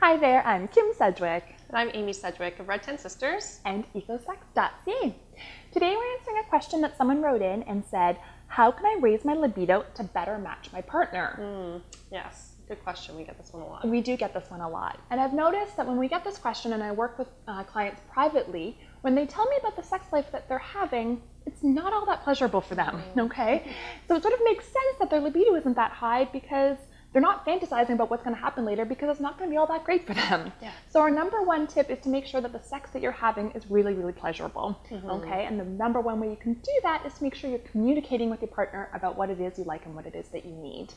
Hi there, I'm Kim Sedgwick. And I'm Amy Sedgwick of Red Tent Sisters. And ecosex.ca. Today we're answering a question that someone wrote in and said, how can I raise my libido to better match my partner? Yes, good question. We get this one a lot. We do get this one a lot. And I've noticed that when we get this question, and I work with clients privately, when they tell me about the sex life that they're having, it's not all that pleasurable for them, okay? So it sort of makes sense that their libido isn't that high because they're not fantasizing about what's going to happen later because it's not going to be all that great for them. Yeah. So our number one tip is to make sure that the sex that you're having is really, really pleasurable, okay? And the number one way you can do that is to make sure you're communicating with your partner about what it is you like and what it is that you need.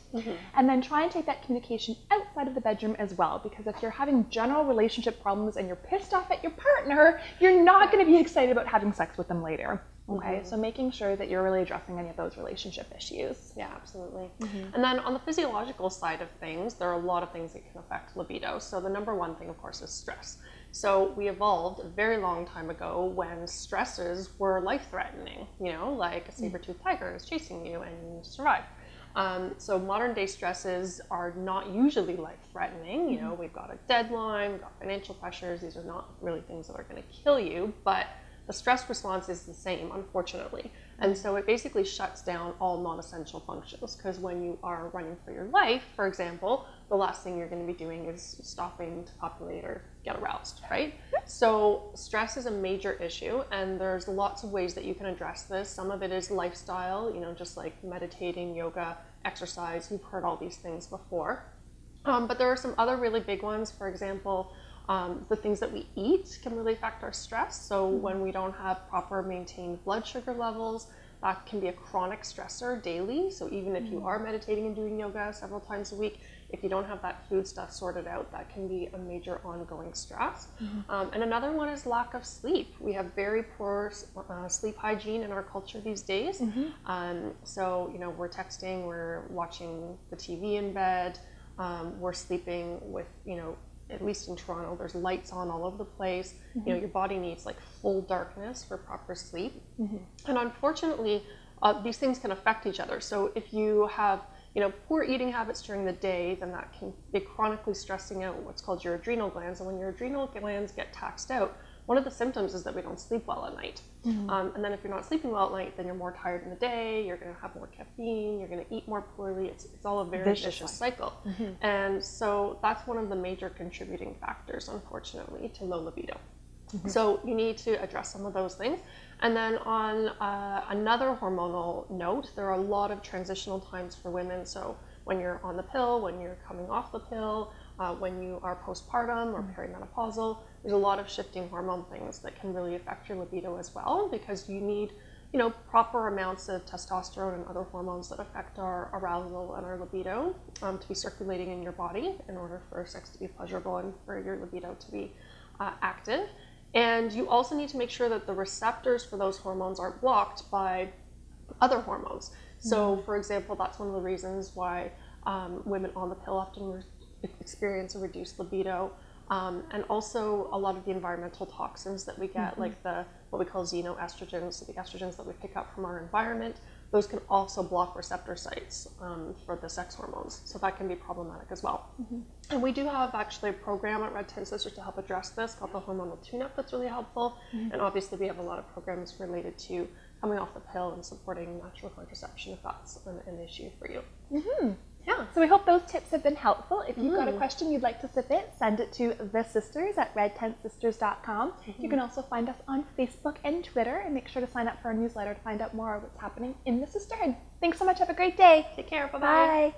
And then try and take that communication outside of the bedroom as well, because if you're having general relationship problems and you're pissed off at your partner, you're not going to be excited about having sex with them later. Okay, so making sure that you're really addressing any of those relationship issues. Yeah, absolutely. And then on the physiological side of things, there are a lot of things that can affect libido. So the number one thing, of course, is stress. So we evolved a very long time ago when stresses were life-threatening, you know, like a saber-toothed tiger is chasing you and you need to survive. So modern day stresses are not usually life-threatening. You know, we've got a deadline, we've got financial pressures. These are not really things that are going to kill you, but the stress response is the same, unfortunately. And so it basically shuts down all non-essential functions, because when you are running for your life, for example, the last thing you're going to be doing is stopping to copulate or get aroused, right? So stress is a major issue, and there's lots of ways that you can address this. Some of it is lifestyle, you know, just like meditating, yoga, exercise. You've heard all these things before. But there are some other really big ones. For example, the things that we eat can really affect our stress. So when we don't have proper maintained blood sugar levels, that can be a chronic stressor daily. So even if you are meditating and doing yoga several times a week, if you don't have that food stuff sorted out, that can be a major ongoing stress. And another one is lack of sleep. We have very poor sleep hygiene in our culture these days. So, you know, we're texting, we're watching the TV in bed, we're sleeping with, you know, at least in Toronto, there's lights on all over the place. You know, your body needs like full darkness for proper sleep. And unfortunately, these things can affect each other. So if you have, you know, poor eating habits during the day, then that can be chronically stressing out what's called your adrenal glands. And when your adrenal glands get taxed out, one of the symptoms is that we don't sleep well at night. And then if you're not sleeping well at night, then you're more tired in the day, you're going to have more caffeine, you're going to eat more poorly. It's all a very vicious cycle. And so that's one of the major contributing factors, unfortunately, to low libido. So you need to address some of those things. And then on another hormonal note, there are a lot of transitional times for women. So when you're on the pill, when you're coming off the pill, when you are postpartum or perimenopausal, there's a lot of shifting hormone things that can really affect your libido as well, because you need, you know, proper amounts of testosterone and other hormones that affect our arousal and our libido to be circulating in your body in order for sex to be pleasurable and for your libido to be active. And you also need to make sure that the receptors for those hormones aren't blocked by other hormones. So, for example, that's one of the reasons why women on the pill often experience a reduced libido. And also a lot of the environmental toxins that we get, like what we call xenoestrogens, so the estrogens that we pick up from our environment, those can also block receptor sites for the sex hormones. So that can be problematic as well. And we do have actually a program at Red Tent Sisters to help address this called the Hormonal Tune-Up that's really helpful. And obviously we have a lot of programs related to coming off the pill and supporting natural contraception if that's an issue for you. Yeah, so we hope those tips have been helpful. If you've got a question you'd like to submit, send it to thesisters@redtentsisters.com. You can also find us on Facebook and Twitter, and make sure to sign up for our newsletter to find out more of what's happening in the sisterhood. Thanks so much. Have a great day. Take care. Bye-bye. Bye.